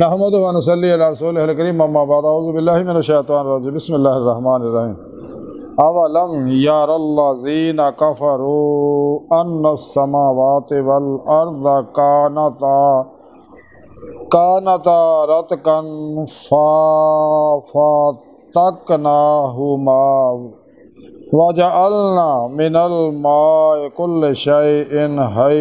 نحمد و نصلی علی رسول الکریم اما بعد اعوذ باللہ من الشیطان الرجیم بسم اللہ الرحمن الرحیم اولم یار الذین کفروا ان السماوات والارض کانتا رتقا ففتقناہما وجعلنا من الماء كل شيء حي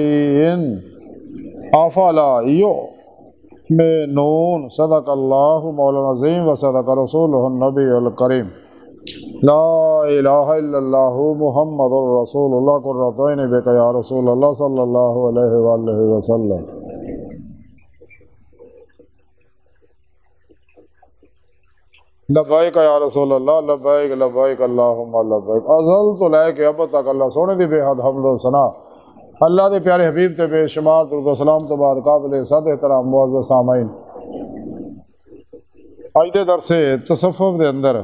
افلا يؤمنون صدق اللہ مولانا عظیم و صدق رسولہ النبی الکریم لا الہ الا اللہ محمد الرسول اللہ قرۃ عین بک یا رسول اللہ صلی اللہ علیہ وآلہ وسلم۔ لبیک یا رسول اللہ لبیک لبیک اللہم لبیک۔ ازل تو لے کے اب تک اللہ سونے دی بے حد حمد و ثنا اللہ دے پیارے حبیب تے بے شمار درود و سلام تو بعد قابل صد احترام معزز سامعین، اج دے درس تصوف دے اندر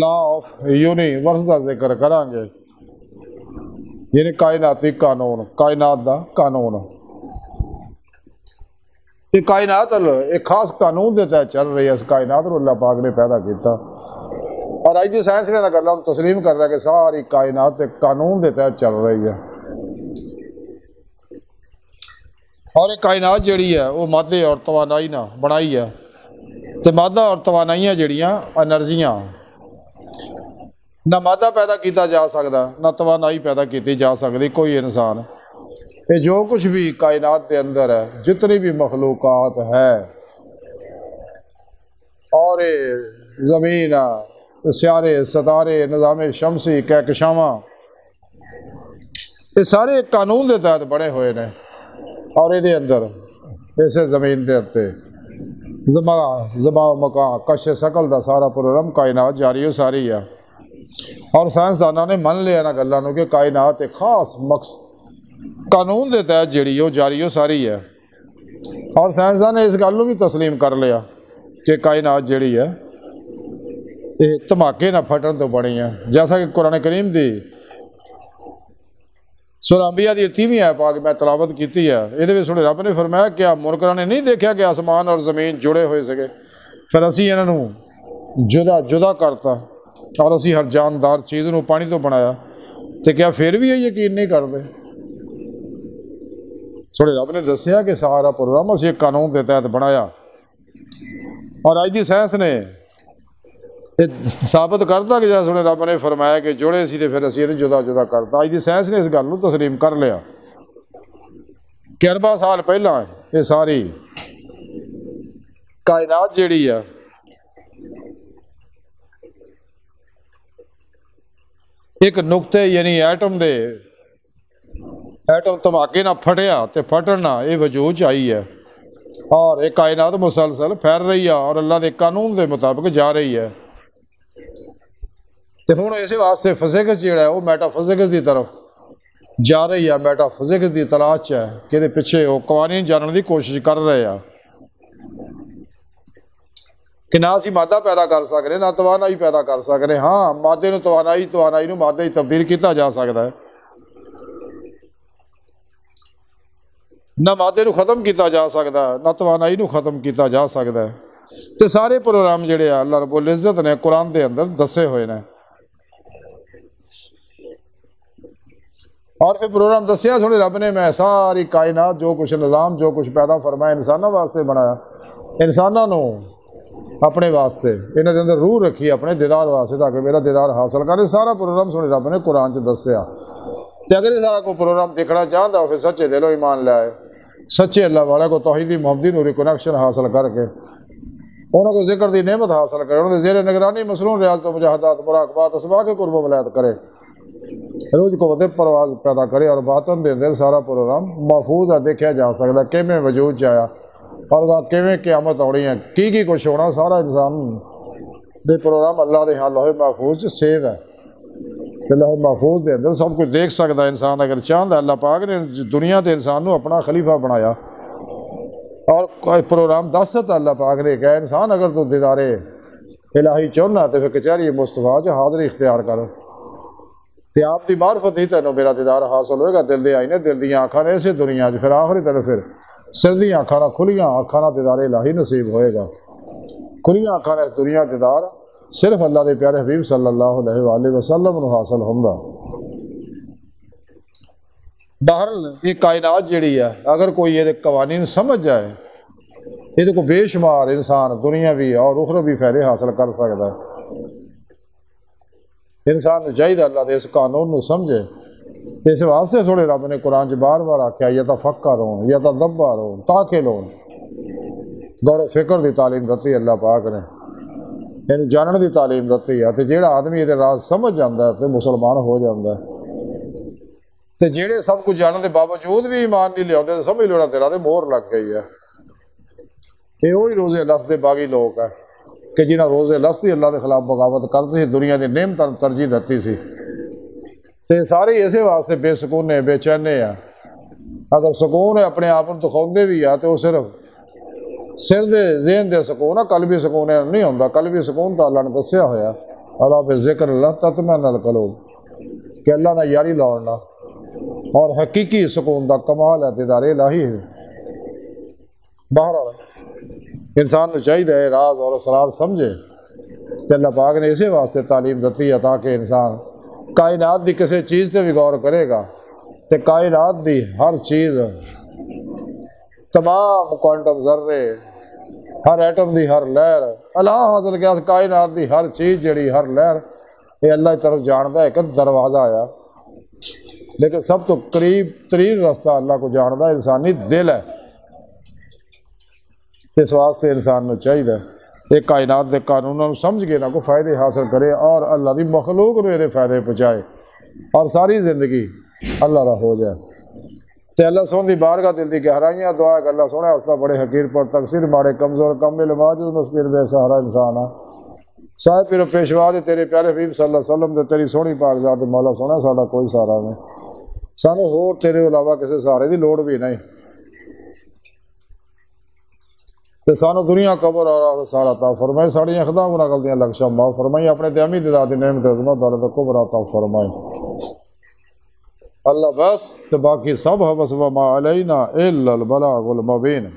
لا آف یونیورس دا ذکر کران گے، یعنی کائناتی قانون، کائنات دا قانون۔ یہ کائنات ایک خاص قانون دے تحت چل رہی ہے، اس کائنات کو اللہ پاک نے پیدا کیتا، اور آج دی سائنس نے اللہ تسلیم کر رہا ہے کہ ساری کائنات ایک قانون دے تحت چل رہی ہے، اور ایک کائنات جڑی ہے وہ مادے اور توانائی نہ بنائی ہے، تو مادہ اور توانائیاں جڑیاں انرجیاں، نہ مادہ پیدا کیتا جا سکتا نہ توانائی پیدا کیتی جا سکتی کوئی انسان۔ یہ جو کچھ بھی کائنات کے اندر ہے، جتنی بھی مخلوقات ہے، اور زمین، سیارے، ستارے، نظام شمسی، کہکشاواں، یہ سارے ایک قانون کے تحت بنے ہوئے ہیں، اور یہ اندر اسے زمین دے اتنے زبا مکان کش شکل دا سارا پروگرام کائنات جاری و ساری ہے، اور سائنسدانوں نے من لیا انہاں گلاں نوں کہ کائنات ایک خاص مقصد قانون دے تحت جڑی وہ جاری و ساری ہے، اور سائنسدان نے اس گل بھی تسلیم کر لیا کہ کائنات جڑی ہے یہ دھماکے نہ پھٹن تو بنی ہے، جیسا کہ قرآن کریم دی سورہ انبیاء دی 30ویں آیت پاک میں تلاوت کیتی ہے، یہ سنے رب نے فرمایا کیا منکراں نے نہیں دیکھا کہ آسمان اور زمین جڑے ہوئے سکے، پھر اسی انہاں نوں جدا کرتا، اور اسی ہر جاندار چیز نوں پانی تو بنایا، تو کیا پھر بھی یہ یقین نہیں کرتے؟ سوڑے رب نے دسیا کہ سارا پروگرام اسی ایک قانون کے تحت بنایا، اور آج دی سائنس نے ثابت کرتا کہ جیسے رب نے فرمایا کہ جوڑے سی تے پھر اسی جدا جدا کرتا۔ آج دی سائنس نے اس گل کو تسلیم کر لیا کہ 40 سال پہلا یہ ساری کائنات جیڑی ہے ایک نقطے یعنی ایٹم دھماکے نہ پھٹیا تے پھٹنا یہ وجود آئی ہے، اور ایک کائنات مسلسل پھیل رہی ہے اور اللہ دے قانون دے مطابق جا رہی ہے۔ تے ہن اسی واسطے فزکس جڑا ہے وہ میٹا فزکس دی طرف جا رہی ہے، میٹا فزکس دی تلاش ہے کہ دے پیچھے وہ قوانین جاننے دی کوشش کر رہے ہیں کہ نہ اسی مادہ پیدا کر سکتے نہ توانائی پیدا کر سکتے، ہاں مادے نو توانائی نو مادے تبدیل کیتا جا سکتا ہے، نہ مادے نو ختم کیتا جا سکتا ہے نہ توانائی نو ختم کیتا جا سکتا ہے، تے سارے پروگرام جڑے اللہ رب العزت نے قرآن دے اندر دسے ہوئے نے، اور پھر پروگرام دسیا سونے رب نے میں ساری کائنات جو کچھ نظام جو کچھ پیدا فرمایا انسانوں واسطے بنایا، انسانوں نو اپنے واسطے انہاں دے اندر روح رکھی اپنے دیدار واسطے تاکہ میرا دیدار حاصل کرے، سارا پروگرام سونے رب نے قرآن چ دسیا۔ تے اگر یہ سارا کوئی پروگرام دیکھنا چاہتا ہو پھر سچے دلوں ایمان لائے، سچے اللہ والے کو توحیدی محمدی نوری کنیکشن حاصل کر کے انہوں کو ذکر دی نعمت حاصل کرے، انہوں نے زیر نگرانی مصنون ریاضت و مجاہدات مراقبات اسباق قرب و ولایت کرے، روز کو وطب پرواز پیدا کرے، اور باطن دے دل سارا پروگرام محفوظ ہے، دیکھا جا سکتا ہے کیویں وجود جایا اور کیویں قیامت آنی ہے، کی کچھ ہونا، سارا انسان دے پروگرام اللہ دے ہاں لوح محفوظ سیو ہے، لوح محفوظ دے اندر سب کچھ دیکھ سکتا ہے انسان اگر چاہتا ہے۔ اللہ پاک نے دنیا تے انسان نو اپنا خلیفہ بنایا، اور کوئی پروگرام دس ہے اللہ پاک نے کہا انسان اگر تو دیدار الہی چاہنا تو پھر کچہری مصطفیٰ چ حاضری اختیار کر، تے آپ دی معرفت ہی تینوں میرا دیدار حاصل ہوئے گا، دل دے آئینے دل دیاں آنکھاں نے اسے دنیا پھر آخری طرف پھر سردیاں اکھاں نہ کھلیاں اکھاں نہ دیدار الہی نصیب ہوئے گا، کھلیاں اکھاں اس دنیا دیدار صرف اللہ دے پیارے حبیب صلی اللہ علیہ وآلہ وسلم نو حاصل ہوندا۔ بہرحال یہ کائنات جڑی ہے اگر کوئی یہ قوانین سمجھ جائے یہ کو بے شمار انسان دنیاوی اور اخروی فائدے حاصل کر سکتا ہے۔ انسان نو چاہیے اللہ دے اس قانون نو سمجھے، اس واسطے سونے رب نے قرآن چ بار بار آکھیا یتفکرون یتدبرون تاکلون، غور و فکر دی تعلیم دتی اللہ پاک نے، یعنی جانن دی تعلیم دتی ہے۔ تے جیڑا آدمی یہ راز سمجھ جاندا ہے تے مسلمان ہو جاندا ہے، تے جیڑے سب کچھ جانن دے باوجود بھی ایمان نہیں لیاندے تے سمجھ لو تیرا تے مہر لگ گئی ہے۔ یہ وہی روزے لفظ دے باغی لوگ ہے کہ جنہاں روزے لفظ دی اللہ دے خلاف بغاوت کرتے سی، دنیا دی نعمتاں ترجیح دتی سی، تے سارے اسی واسطے بے سکونے بے چینے ہیں۔ اگر سکون ہے اپنے آپ کو دکھاؤندے بھی ہے تو وہ صرف سر دے ذہن دے سکون ہے، قلبی سکون نہیں ہوتا۔ قلبی سکون تو اللہ نے دسیا ہوا اللہ پہ ذکر اللہ تطمئن القلوب، کہ اللہ نے یاری لاؤنا، اور حقیقی سکون دا کمال ہے دیدار الہی ہے۔ بہرحال انسان کو چاہیے راز اور اسرار سمجھے، کہ اللہ پاک نے اسی واسطے تعلیم دیتی ہے تاکہ انسان کائنات دی کسی چیز تے بھی غور کرے گا تے کائنات دی ہر چیز، تمام کوانٹم ذرے، ہر ایٹم دی ہر لہر، اللہ حاصل کیا کائنات دی ہر چیز جڑی ہر لہر یہ اللہ کی طرف جاندا ہے۔ ایک دروازہ آیا لیکن سب تو قریب ترین رستہ اللہ کو جاندا انسانی دل ہے۔ اس واسطے انسان کو چاہیے ایک کائنات دے قانونوں سمجھ کے نہ کو فائدے حاصل کرے اور اللہ دی مخلوق نو یہ فائدے پہنچائے اور ساری زندگی اللہ را ہو جائے۔ تے اللہ سونے دی بارگاہ دل دی گہرائیاں دعا ہے کہ اللہ سونے حوصلہ بڑے حقیر پر تقصیر مارے کمزور کم عاجز مسکین بے سہارا انسان ہے۔ صاحب پیر و پیشوا دے تیرے پیارے حبیب صلی اللہ علیہ وسلم دے تیری سونی پاک ذات مولا سونا ساڈا کوئی سہارا نہیں، سانو ہور تیرے علاوہ کسی سہارے دی لوڑ بھی نہیں، تے سانو دنیا قبر اور سارا عطا فرمائے، ساڑیاں خطا گناہ غلطیاں لکشا معاف فرمائی، اپنے دیامی دی ذات نعمت عظمت دولت کبر عطا فرمائے اللہ بس، تے باقی سب ہے بس وما علینا الا البلاغ المبین۔